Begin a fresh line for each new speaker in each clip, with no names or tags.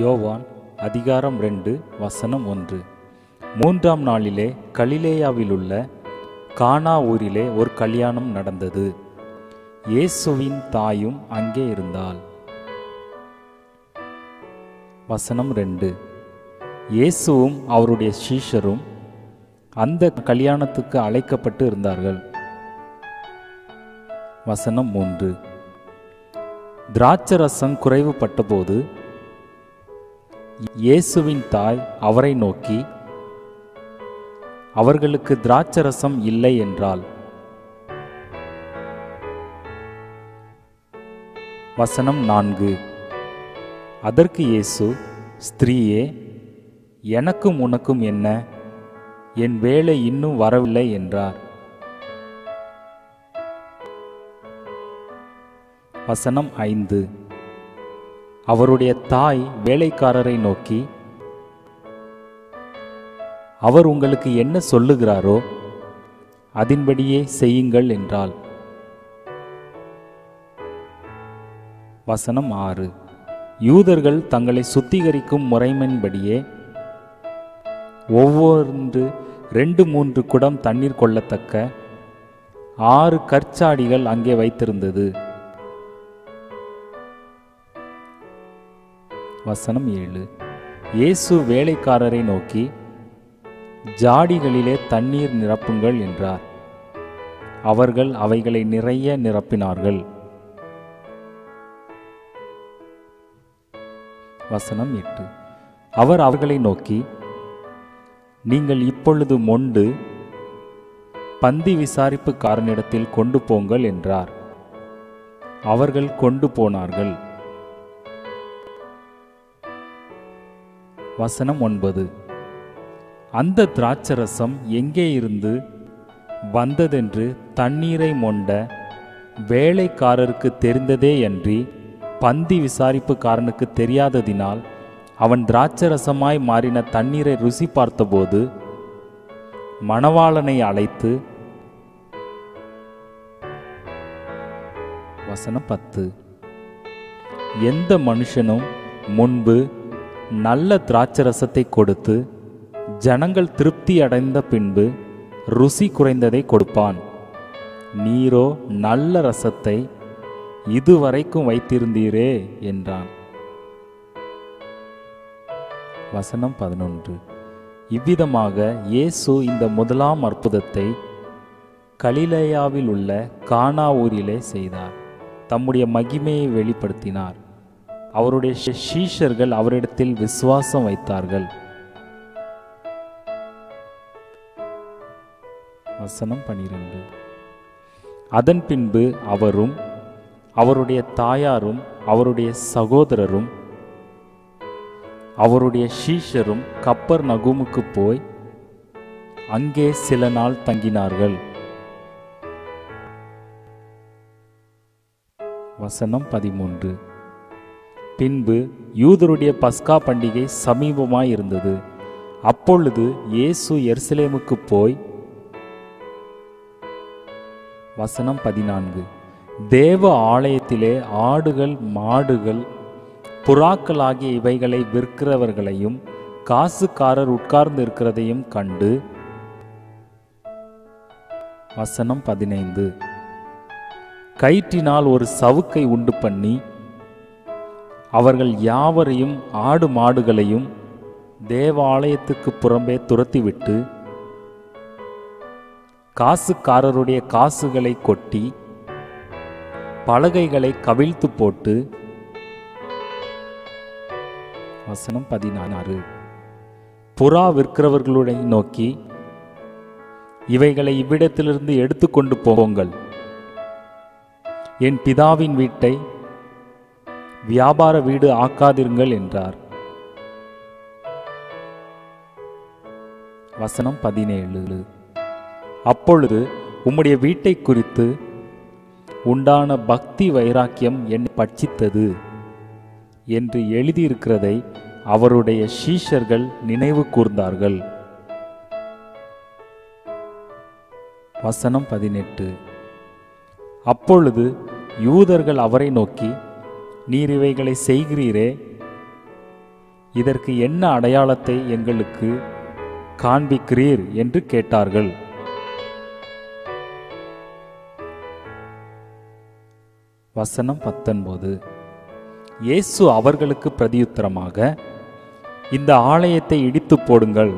யோவான் அதிகாரம் 2 வசனம் 1. 3ஆம் நாளிலே கலிலேயாவிலுள்ள கானா ஊரிலே ஒரு கல்யாணம் நடந்தது. இயேசுவின் தாயும் அங்கே இருந்தாள். வசனம் 2. இயேசுவும் அவருடைய சீஷரும் அந்த கல்யாணத்துக்கு அழைக்கப்பட்டு இருந்தார்கள். வசனம் 3. திராட்சரசம் குறைவுபட்டபோது இயேசுவின் தாய் அவரை நோக்கி, அவர்களுக்கு திராட்சரசம் இல்லை என்றாள். வசனம் 4. அதற்கு இயேசு, ஸ்திரீயே, எனக்கும் உனக்கும் என்ன? என் வேளை இன்னும் வரவில்லை என்றார். வசனம் 5. அவருடைய தாய் வேலைக்காரரை நோக்கி, அவர் உங்களுக்கு என்ன சொல்லுகிறாரோ அதின்படியே செய்யுங்கள் என்றாள். வசனம் 6. யூதர்கள் தங்களை சுத்திகரிக்கும் முறைமையின்படியே ஒவ்வொன்று 2-3 குடம் தண்ணீர் கொள்ளத்தக்க 6 கற்சாடிகள் அங்கே வைத்திருந்தது. வசனம் 7. இயேசு வேலைக்காரரை நோக்கி, ஜாடிகளிலே தண்ணீர் நிரப்புங்கள் என்றார். அவர்கள் அவைகளை நிறைய நிரப்பினார்கள். வசனம் 8. அவர் அவர்களை நோக்கி, நீங்கள் இப்பொழுது மொண்டு பந்தி விசாரிப்புக்காரனிடத்தில் கொண்டு போங்கள் என்றார். அவர்கள் கொண்டு போனார்கள். வசனம் 9. அந்த திராட்சரசம் எங்கே இருந்து வந்ததென்று தண்ணீரை மொண்ட வேலைக்காரருக்கு தெரிந்ததே அன்றி பந்தி விசாரிப்புக்காரனுக்கு தெரியாததினால் அவன் திராட்சரசமாய் மாறின தண்ணீரை ருசி பார்த்தபோது மணவாளனை அழைத்து, வசனம் 10. எந்த மனுஷனும் முன்பு நல்ல திராட்சரசத்தை கொடுத்து ஜனங்கள் திருப்தி அடைந்த பின்பு ருசி குறைந்ததை கொடுப்பான். நீரோ நல்ல ரசத்தை இதுவரைக்கும் வைத்திருந்தீரே என்றான். வசனம் 11. இவ்விதமாக இயேசு இந்த முதலாம் அற்புதத்தை கலிலேயாவில் உள்ள கானா ஊரிலே செய்தார். தம்முடைய மகிமையை வெளிப்படுத்தினார். அவருடைய சீஷர்கள் அவரிடத்தில் விசுவாசம் வைத்தார்கள். வசனம் 12. அதன் பின்பு அவரும் அவருடைய தாயாரும் அவருடைய சகோதரரும் அவருடைய சீஷரும் கப்பர்நகூமுக்கு போய் அங்கே சில நாள் தங்கினார்கள். வசனம் 13. பின்பு யூதருடைய பஸ்கா பண்டிகை சமீபமாய் இருந்தது. அப்பொழுது இயேசு எருசலேமுக்கு போய், வசனம் 14. தேவ ஆலயத்திலே ஆடுகள் மாடுகள் புறாக்களாகிய இவைகளை விற்கிறவர்களையும் காசுக்காரர் உட்கார்ந்து இருக்கிறதையும் கண்டு, வசனம் 15. கயிற்றினால் ஒரு சவுக்கை உண்டு பண்ணி அவர்கள் யாவரையும் ஆடு மாடுகளையும் தேவாலயத்துக்கு புறம்பே துரத்திவிட்டு காசுக்காரருடைய காசுகளை கொட்டி பலகைகளை கவிழ்த்து போட்டு, வசனம் 16. புறா விற்கிறவர்களுடைய நோக்கி, இவைகளை இவ்விடத்திலிருந்து எடுத்துக்கொண்டு போங்கள், என் பிதாவின் வீட்டை வியாபார வீடு ஆக்காதிருங்கள் என்றார். வசனம் 17. அப்பொழுது உம்முடைய வீட்டை குறித்து உண்டான பக்தி வைராக்கியம் என்னை பட்சித்தது என்று எழுதியிருக்கிறதை அவருடைய சீஷர்கள் நினைவு கூர்ந்தார்கள். வசனம் 18. அப்பொழுது யூதர்கள் அவரை நோக்கி, நீர் இவைகளை செய்கிறீரே, இதற்கு என்ன அடையாளத்தை எங்களுக்கு காண்பிக்கிறீர் என்று கேட்டார்கள். வசனம் 19. இயேசு அவர்களுக்கு பிரதியுத்தரமாக, இந்த ஆலயத்தை இடித்து போடுங்கள்,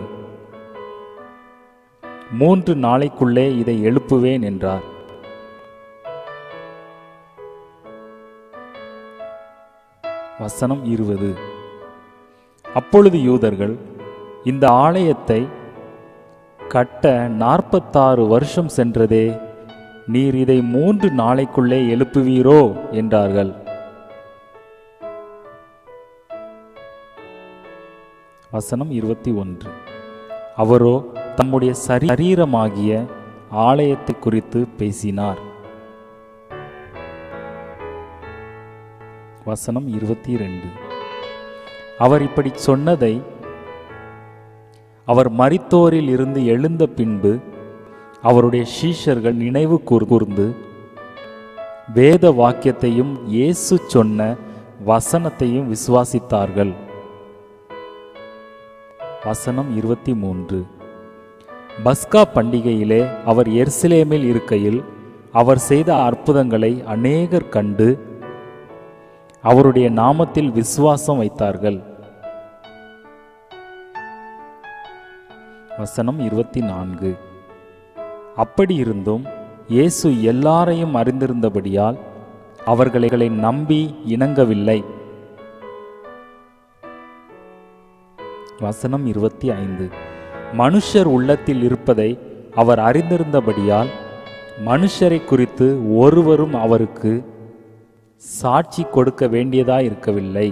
3 நாளைக்குள்ளே இதை எழுப்புவேன் என்றார். வசனம் 20. அப்பொழுது யூதர்கள், இந்த ஆலயத்தை கட்ட 46 வருஷம் சென்றதே, நீர் இதை 3 நாளைக்குள்ளே எழுப்புவீரோ என்றார்கள். வசனம் 21. அவரோ தம்முடைய சரீரமாகிய ஆலயத்தை குறித்து பேசினார். வசனம் 22. அவர் இப்படி சொன்னதை அவர் மரித்தோரில் இருந்து எழுந்த பின்பு அவருடைய சீஷர்கள் நினைவு கூர்ந்து வேத வாக்கியத்தையும் இயேசு சொன்ன வசனத்தையும் விசுவாசித்தார்கள். வசனம் 23. பஸ்கா பண்டிகையிலே அவர் எருசலேமில் இருக்கையில் அவர் செய்த அற்புதங்களை அநேகர் கண்டு அவருடைய நாமத்தில் விசுவாசம் வைத்தார்கள். வசனம் 24. அப்படி இருந்தும் இயேசு எல்லாரையும் அறிந்திருந்தபடியால் அவர்களை நம்பி இணங்கவில்லை. வசனம் 25. மனுஷர் உள்ளத்தில் இருப்பதை அவர் அறிந்திருந்தபடியால் மனுஷரை குறித்து ஒருவரும் அவருக்கு சாட்சி கொடுக்க வேண்டியதாயிருக்கவில்லை.